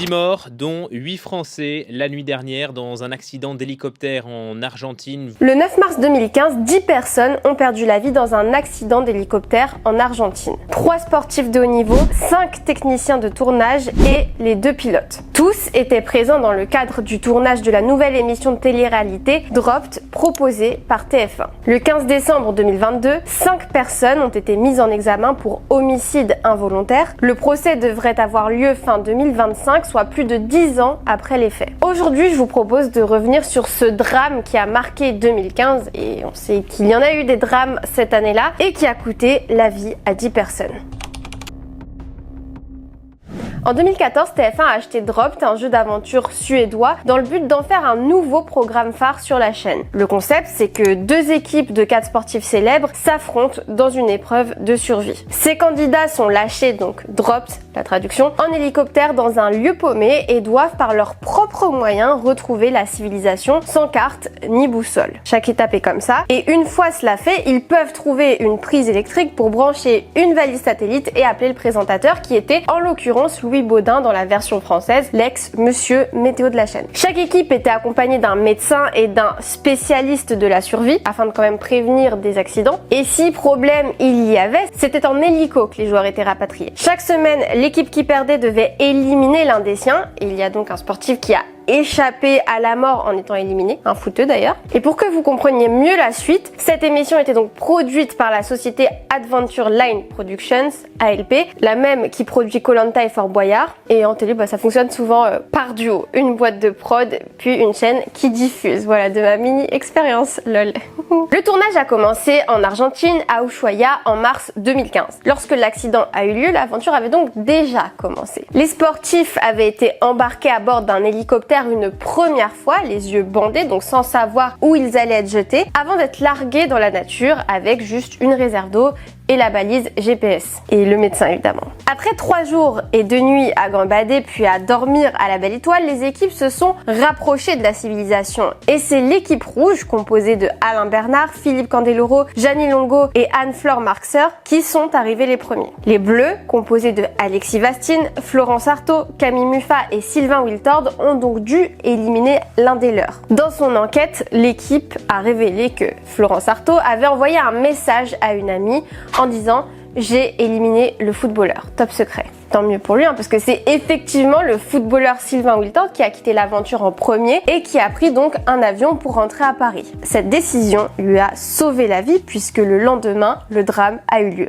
10 morts, dont 8 Français, la nuit dernière dans un accident d'hélicoptère en Argentine. Le 9 mars 2015, 10 personnes ont perdu la vie dans un accident d'hélicoptère en Argentine. 3 sportifs de haut niveau, 5 techniciens de tournage et les 2 pilotes. Tous étaient présents dans le cadre du tournage de la nouvelle émission de télé-réalité Dropped proposée par TF1. Le 15 décembre 2022, 5 personnes ont été mises en examen pour homicide involontaire. Le procès devrait avoir lieu fin 2025, soit plus de 10 ans après les faits. Aujourd'hui, je vous propose de revenir sur ce drame qui a marqué 2015, et on sait qu'il y en a eu des drames cette année-là, et qui a coûté la vie à 10 personnes. En 2014, TF1 a acheté Dropped, un jeu d'aventure suédois, dans le but d'en faire un nouveau programme phare sur la chaîne. Le concept, c'est que 2 équipes de 4 sportifs célèbres s'affrontent dans une épreuve de survie. Ces candidats sont lâchés, donc Dropped, la traduction, en hélicoptère dans un lieu paumé et doivent par leurs propres moyens retrouver la civilisation sans carte ni boussole. Chaque étape est comme ça, et une fois cela fait, ils peuvent trouver une prise électrique pour brancher une valise satellite et appeler le présentateur qui était en l'occurrence Louis Baudin dans la version française, l'ex-monsieur météo de la chaîne. Chaque équipe était accompagnée d'un médecin et d'un spécialiste de la survie afin de quand même prévenir des accidents. Et si problème il y avait, c'était en hélico que les joueurs étaient rapatriés. Chaque semaine, l'équipe qui perdait devait éliminer l'un des siens. Et il y a donc un sportif qui a échappé à la mort en étant éliminé, un footeux d'ailleurs. Et pour que vous compreniez mieux la suite, cette émission était donc produite par la société Adventure Line Productions, ALP, la même qui produit Koh-Lanta et Fort Boyard. Et en télé, ça fonctionne souvent par duo, une boîte de prod, puis une chaîne qui diffuse. Voilà, de ma mini-expérience, lol. Le tournage a commencé en Argentine, à Ushuaia, en mars 2015. Lorsque l'accident a eu lieu, l'aventure avait donc déjà commencé. Les sportifs avaient été embarqués à bord d'un hélicoptère une première fois, les yeux bandés, donc sans savoir où ils allaient être jetés, avant d'être largués dans la nature avec juste une réserve d'eau et la balise GPS. Et le médecin évidemment. Après 3 jours et 2 nuits à gambader puis à dormir à la Belle Étoile, les équipes se sont rapprochées de la civilisation. Et c'est l'équipe rouge, composée de Alain Bernard, Philippe Candeloro, Jeannie Longo et Anne-Fleur Marxer, qui sont arrivés les premiers. Les bleus, composés de Alexis Vastine, Florence Artaud, Camille Muffat et Sylvain Wiltord, ont donc dû éliminer l'un des leurs. Dans son enquête, l'équipe a révélé que Florence Artaud avait envoyé un message à une amie en disant « J'ai éliminé le footballeur ». Top secret. Tant mieux pour lui, parce que c'est effectivement le footballeur Sylvain Wiltord qui a quitté l'aventure en premier et qui a pris donc un avion pour rentrer à Paris. Cette décision lui a sauvé la vie puisque le lendemain, le drame a eu lieu.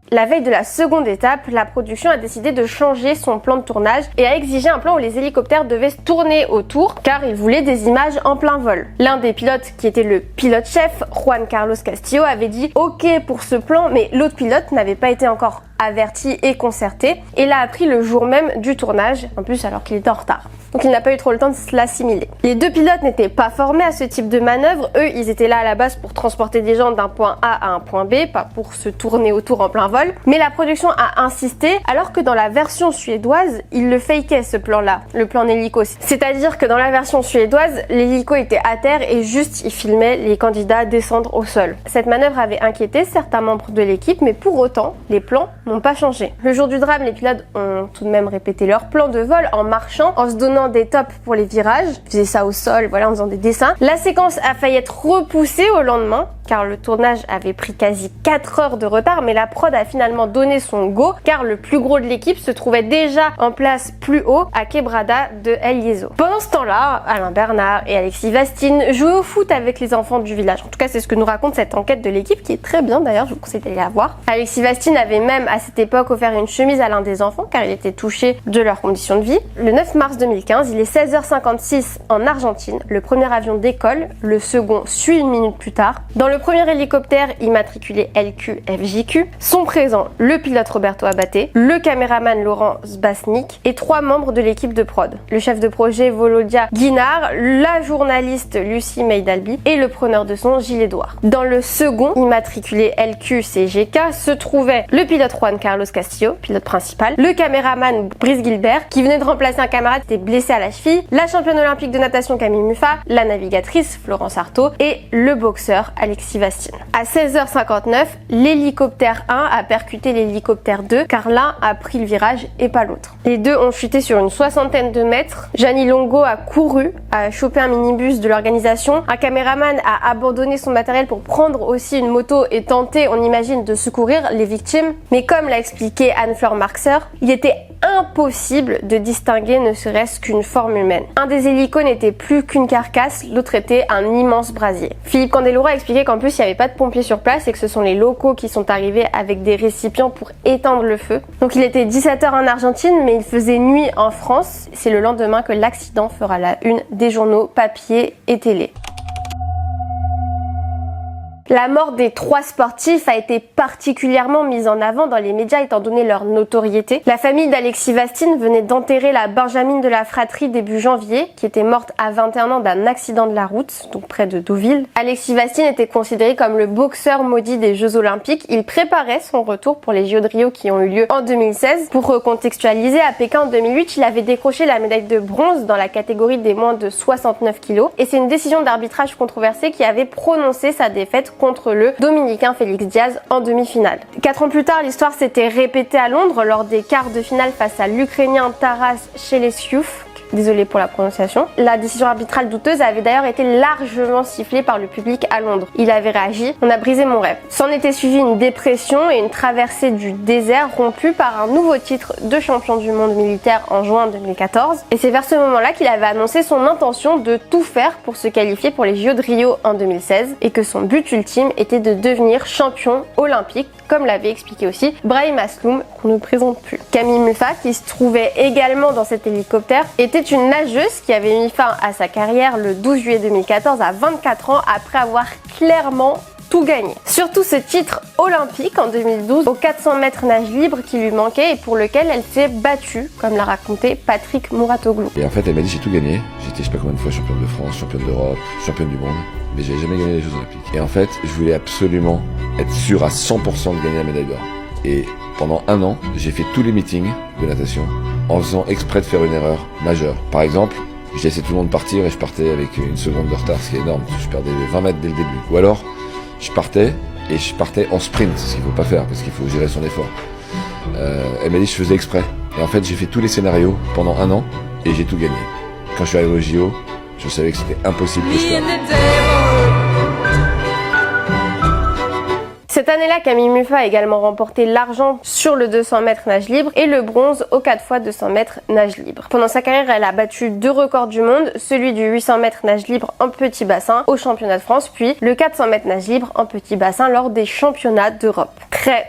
La veille de la seconde étape, la production a décidé de changer son plan de tournage et a exigé un plan où les hélicoptères devaient se tourner autour car ils voulaient des images en plein vol. L'un des pilotes, qui était le pilote-chef, Juan Carlos Castillo, avait dit « Ok pour ce plan », mais l'autre pilote n'avait pas été encore averti et concerté et l'a appris le jour même du tournage, en plus alors qu'il était en retard. Donc il n'a pas eu trop le temps de se l'assimiler. Les 2 pilotes n'étaient pas formés à ce type de manœuvre, eux ils étaient là à la base pour transporter des gens d'un point A à un point B, pas pour se tourner autour en plein vol, mais la production a insisté alors que dans la version suédoise, ils le fakeaient ce plan-là, le plan en hélico. C'est-à-dire que dans la version suédoise, l'hélico était à terre et juste ils filmaient les candidats descendre au sol. Cette manœuvre avait inquiété certains membres de l'équipe, mais pour autant, les plans n'ont pas changé. Le jour du drame, les pilotes ont tout de même répété leur plan de vol en marchant, en se donnant des tops pour les virages. Ils faisaient ça au sol, voilà, en faisant des dessins. La séquence a failli être repoussée au lendemain, car le tournage avait pris quasi 4 heures de retard, mais la prod a finalement donné son go, car le plus gros de l'équipe se trouvait déjà en place plus haut, à Quebrada de El Hierro. Pendant ce temps-là, Alain Bernard et Alexis Vastine jouaient au foot avec les enfants du village. En tout cas, c'est ce que nous raconte cette enquête de l'équipe, qui est très bien d'ailleurs, je vous conseille d'aller la voir. Alexis Vastine avait même à cette époque offert une chemise à l'un des enfants, car il était touché de leurs conditions de vie. Le 9 mars 2015, il est 16h56 en Argentine, le premier avion décolle, le second suit une minute plus tard. Dans le premier hélicoptère immatriculé LQ-FJQ sont présents le pilote Roberto Abate, le caméraman Laurent Zbasnik et 3 membres de l'équipe de prod. Le chef de projet Volodya Guinard, la journaliste Lucie Meidalbi et le preneur de son Gilles Edouard. Dans le second, immatriculé LQ-CGK, se trouvait le pilote Juan Carlos Castillo, pilote principal, le caméraman Brice Gilbert, qui venait de remplacer un camarade qui était blessé à la cheville, la championne olympique de natation Camille Muffat, la navigatrice Florence Artaud et le boxeur Alexis Alexis Vastine. À 16h59, l'hélicoptère 1 a percuté l'hélicoptère 2 car l'un a pris le virage et pas l'autre. Les deux ont chuté sur une soixantaine de mètres. Gianni Longo a couru, a chopé un minibus de l'organisation. Un caméraman a abandonné son matériel pour prendre aussi une moto et tenter, on imagine, de secourir les victimes. Mais comme l'a expliqué Anne-Fleur Marxer, il était impossible de distinguer ne serait-ce qu'une forme humaine. Un des hélicos n'était plus qu'une carcasse, l'autre était un immense brasier. Philippe Candeloro a expliqué qu'en plus il n'y avait pas de pompiers sur place et que ce sont les locaux qui sont arrivés avec des récipients pour éteindre le feu. Donc il était 17h en Argentine, mais il faisait nuit en France. C'est le lendemain que l'accident fera la une des journaux papier et télé. La mort des 3 sportifs a été particulièrement mise en avant dans les médias étant donné leur notoriété. La famille d'Alexis Vastine venait d'enterrer la Benjamine de la fratrie début janvier, qui était morte à 21 ans d'un accident de la route, donc près de Deauville. Alexis Vastine était considéré comme le boxeur maudit des Jeux Olympiques. Il préparait son retour pour les Jeux de Rio qui ont eu lieu en 2016. Pour recontextualiser, à Pékin en 2008, il avait décroché la médaille de bronze dans la catégorie des moins de 69 kg. Et c'est une décision d'arbitrage controversée qui avait prononcé sa défaite contre le Dominicain Félix Diaz en demi-finale. 4 ans plus tard, l'histoire s'était répétée à Londres lors des quarts de finale face à l'Ukrainien Taras Chelesiuk. Désolée pour la prononciation. La décision arbitrale douteuse avait d'ailleurs été largement sifflée par le public à Londres. Il avait réagi: on a brisé mon rêve. S'en était suivi une dépression et une traversée du désert rompue par un nouveau titre de champion du monde militaire en juin 2014. Et c'est vers ce moment-là qu'il avait annoncé son intention de tout faire pour se qualifier pour les Jeux de Rio en 2016 et que son but ultime était de devenir champion olympique, comme l'avait expliqué aussi Brahim Asloum, qu'on ne présente plus. Camille Muffat, qui se trouvait également dans cet hélicoptère, était une nageuse qui avait mis fin à sa carrière le 12 juillet 2014 à 24 ans après avoir clairement tout gagné. Surtout ce titre olympique en 2012 aux 400 mètres nage libre qui lui manquait et pour lequel elle s'est battue, comme l'a raconté Patrick Mouratoglou. Et en fait, elle m'a dit: j'ai tout gagné. J'étais je sais pas combien de fois championne de France, championne d'Europe, championne du monde, mais j'avais jamais gagné les Jeux Olympiques. Et en fait, je voulais absolument être sûr à 100% de gagner la médaille d'or. Et pendant 1 an, j'ai fait tous les meetings de natation en faisant exprès de faire une erreur majeure. Par exemple, j'ai laissé tout le monde partir et je partais avec 1 seconde de retard, ce qui est énorme. Je perdais 20 mètres dès le début. Ou alors, je partais en sprint, ce qu'il faut pas faire parce qu'il faut gérer son effort. Elle m'a dit: je faisais exprès. Et en fait, j'ai fait tous les scénarios pendant 1 an et j'ai tout gagné. Quand je suis arrivé au JO, je savais que c'était impossible que je perde. Cette année-là, Camille Muffat a également remporté l'argent sur le 200 mètres nage libre et le bronze au 4 x 200 mètres nage libre. Pendant sa carrière, elle a battu 2 records du monde, celui du 800 mètres nage libre en petit bassin au championnat de France, puis le 400 mètres nage libre en petit bassin lors des championnats d'Europe.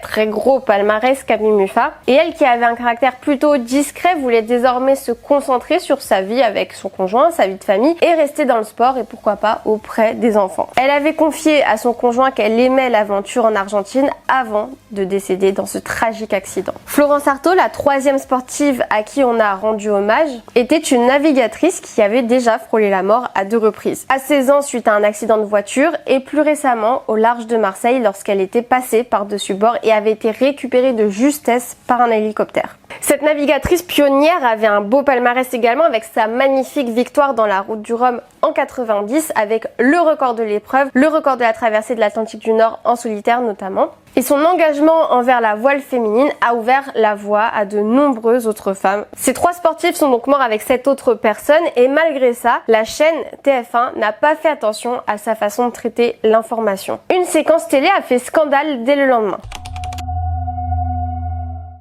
Très gros palmarès Camille Muffat. Et elle, qui avait un caractère plutôt discret, voulait désormais se concentrer sur sa vie avec son conjoint, sa vie de famille et rester dans le sport et pourquoi pas auprès des enfants. Elle avait confié à son conjoint qu'elle aimait l'aventure en Argentine avant de décéder dans ce tragique accident. Florence Artaud, la 3e sportive à qui on a rendu hommage, était une navigatrice qui avait déjà frôlé la mort à 2 reprises. À 16 ans suite à un accident de voiture et plus récemment au large de Marseille lorsqu'elle était passée par-dessus bord et avait été récupérée de justesse par un hélicoptère. Cette navigatrice pionnière avait un beau palmarès également avec sa magnifique victoire dans la Route du Rhum en 90 avec le record de l'épreuve, le record de la traversée de l'Atlantique du Nord en solitaire notamment. Et son engagement envers la voile féminine a ouvert la voie à de nombreuses autres femmes. Ces 3 sportifs sont donc morts avec 7 autres personnes et malgré ça, la chaîne TF1 n'a pas fait attention à sa façon de traiter l'information. Une séquence télé a fait scandale dès le lendemain.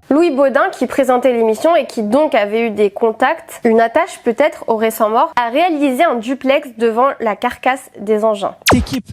Louis Baudin, qui présentait l'émission et qui donc avait eu des contacts, une attache peut-être au récent mort, a réalisé un duplex devant la carcasse des engins. L'équipe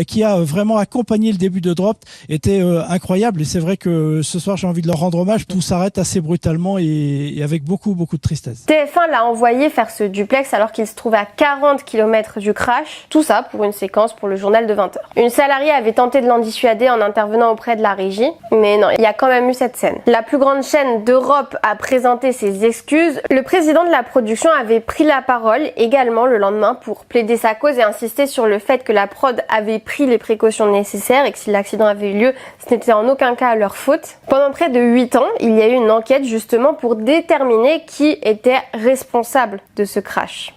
qui a vraiment accompagné le début de Drop était incroyable et c'est vrai que ce soir j'ai envie de leur rendre hommage. Tout s'arrête assez brutalement et avec beaucoup de tristesse. TF1 l'a envoyé faire ce duplex alors qu'il se trouvait à 40 km du crash, tout ça pour une séquence pour le journal de 20h. Une salariée avait tenté de l'en dissuader en intervenant auprès de la régie, mais non, il y a quand même eu cette scène. La plus grande chaîne d'Europe a présenté ses excuses. Le président de la production avait pris la parole également le lendemain pour plaider sa cause et insister sur le fait que la prod avait pris les précautions nécessaires et que si l'accident avait eu lieu, ce n'était en aucun cas leur faute. Pendant près de 8 ans, il y a eu une enquête justement pour déterminer qui était responsable de ce crash.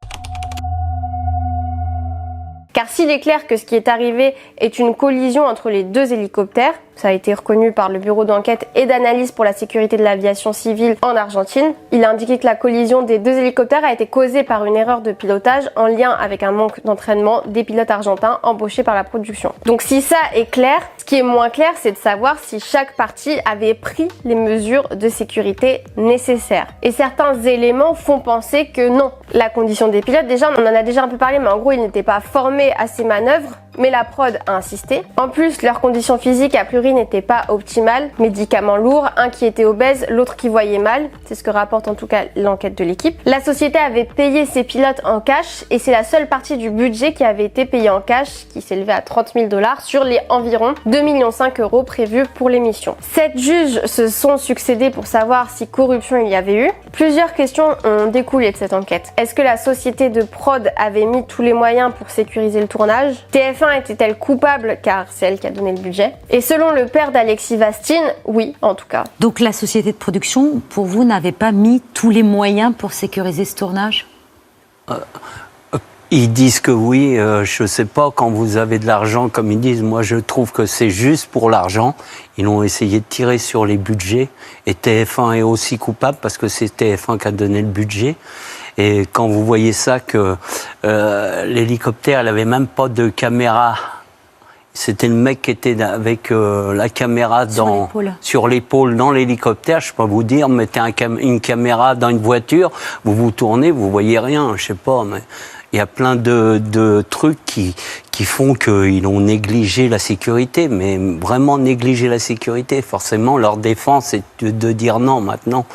Car s'il est clair que ce qui est arrivé est une collision entre les deux hélicoptères, ça a été reconnu par le bureau d'enquête et d'analyse pour la sécurité de l'aviation civile en Argentine. Il a indiqué que la collision des deux hélicoptères a été causée par une erreur de pilotage en lien avec un manque d'entraînement des pilotes argentins embauchés par la production. Donc si ça est clair, ce qui est moins clair, c'est de savoir si chaque partie avait pris les mesures de sécurité nécessaires. Et certains éléments font penser que non. La condition des pilotes, déjà, on en a déjà un peu parlé, mais en gros, ils n'étaient pas formés à ces manœuvres. Mais la prod a insisté. En plus, leurs conditions physiques a priori n'étaient pas optimales. Médicaments lourds, un qui était obèse, l'autre qui voyait mal. C'est ce que rapporte en tout cas l'enquête de l'équipe. La société avait payé ses pilotes en cash et c'est la seule partie du budget qui avait été payée en cash, qui s'élevait à 30 000 $ sur les environ 2,5 millions € prévus pour l'émission. 7 juges se sont succédés pour savoir si corruption il y avait eu. Plusieurs questions ont découlé de cette enquête. Est-ce que la société de prod avait mis tous les moyens pour sécuriser le tournage? TF1 était-elle coupable car c'est elle qui a donné le budget? Et selon le père d'Alexis Vastine, oui, en tout cas. Donc la société de production, pour vous, n'avait pas mis tous les moyens pour sécuriser ce tournage? Ils disent que oui, je sais pas, quand vous avez de l'argent, comme ils disent, moi je trouve que c'est juste pour l'argent. Ils ont essayé de tirer sur les budgets et TF1 est aussi coupable parce que c'est TF1 qui a donné le budget. Et quand vous voyez ça, que l'hélicoptère, il avait même pas de caméra. C'était le mec qui était avec la caméra sur l'épaule dans l'hélicoptère. Je peux pas vous dire, mettez une caméra dans une voiture, vous vous tournez, vous voyez rien, je sais pas, mais il y a plein de trucs qui font qu'ils ont négligé la sécurité, mais vraiment négligé la sécurité. Forcément, leur défense est de dire non maintenant.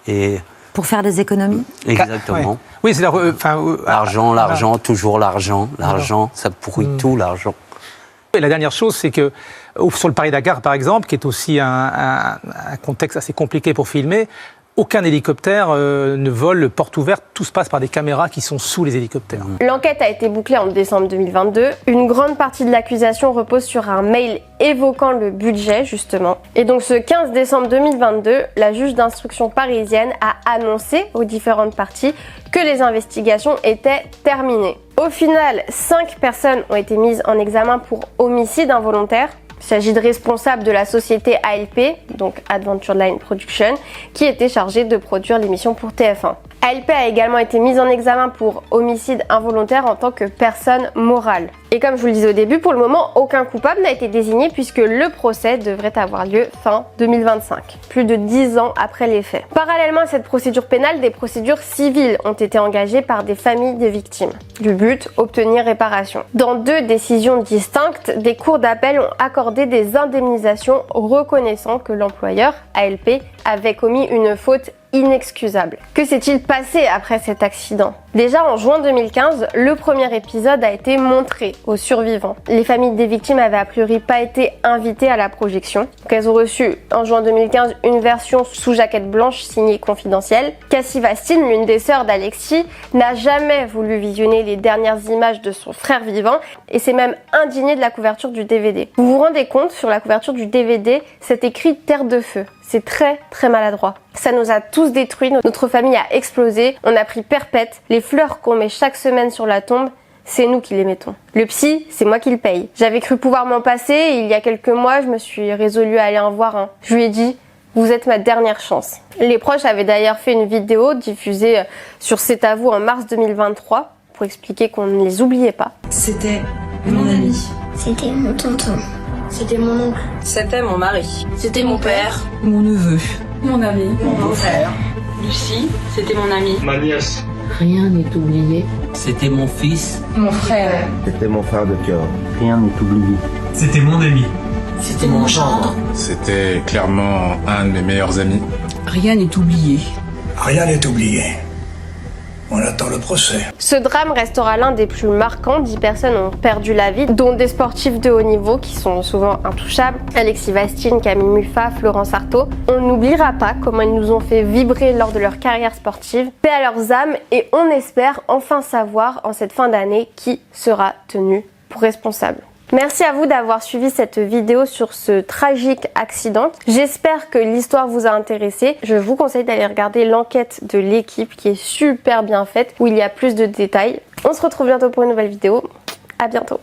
Et pour faire des économies? Exactement. Ouais. Oui, c'est l'argent, toujours l'argent, ça pourrit tout, l'argent. Et la dernière chose, c'est que sur le Paris-Dakar, par exemple, qui est aussi un contexte assez compliqué pour filmer, aucun hélicoptère ne vole porte ouverte, tout se passe par des caméras qui sont sous les hélicoptères. L'enquête a été bouclée en décembre 2022. Une grande partie de l'accusation repose sur un mail évoquant le budget, justement. Et donc ce 15 décembre 2022, la juge d'instruction parisienne a annoncé aux différentes parties que les investigations étaient terminées. Au final, 5 personnes ont été mises en examen pour homicide involontaire. Il s'agit de responsables de la société ALP, donc Adventure Line Production, qui était chargée de produire l'émission pour TF1. ALP a également été mise en examen pour homicide involontaire en tant que personne morale. Et comme je vous le disais au début, pour le moment, aucun coupable n'a été désigné puisque le procès devrait avoir lieu fin 2025, plus de 10 ans après les faits. Parallèlement à cette procédure pénale, des procédures civiles ont été engagées par des familles de victimes. Du but, obtenir réparation. Dans 2 décisions distinctes, des cours d'appel ont accordé des indemnisations reconnaissant que l'employeur, ALP, avait commis une faute inexcusable. Que s'est-il passé après cet accident? Déjà en juin 2015, le premier épisode a été montré aux survivants. Les familles des victimes avaient a priori pas été invitées à la projection. Donc elles ont reçu en juin 2015 une version sous jaquette blanche signée confidentielle. Cassie Vastine, l'une des sœurs d'Alexis, n'a jamais voulu visionner les dernières images de son frère vivant et s'est même indignée de la couverture du DVD. Vous vous rendez compte, sur la couverture du DVD, c'est écrit Terre de feu. C'est très très maladroit. Ça nous a tous détruits, notre famille a explosé, on a pris perpète. Les fleurs qu'on met chaque semaine sur la tombe, c'est nous qui les mettons. Le psy, c'est moi qui le paye. J'avais cru pouvoir m'en passer et il y a quelques mois, je me suis résolue à aller en voir un. Je lui ai dit, vous êtes ma dernière chance. Les proches avaient d'ailleurs fait une vidéo diffusée sur C'est à vous en mars 2023 pour expliquer qu'on ne les oubliait pas. C'était mon ami. C'était mon tonton. C'était mon oncle. C'était mon mari. C'était mon père. Mon neveu. Mon ami. Mon frère. Lucie, c'était mon amie. Ma nièce. Rien n'est oublié. C'était mon fils. Mon frère. C'était mon frère de cœur. Rien n'est oublié. C'était mon ami. C'était mon gendre. C'était clairement un de mes meilleurs amis. Rien n'est oublié. Rien n'est oublié. On attend le procès. Ce drame restera l'un des plus marquants. 10 personnes ont perdu la vie, dont des sportifs de haut niveau qui sont souvent intouchables. Alexis Vastine, Camille Muffat, Florence Artaud. On n'oubliera pas comment ils nous ont fait vibrer lors de leur carrière sportive. Paix à leurs âmes et on espère enfin savoir en cette fin d'année qui sera tenu pour responsable. Merci à vous d'avoir suivi cette vidéo sur ce tragique accident. J'espère que l'histoire vous a intéressé. Je vous conseille d'aller regarder l'enquête de l'équipe qui est super bien faite, où il y a plus de détails. On se retrouve bientôt pour une nouvelle vidéo. À bientôt.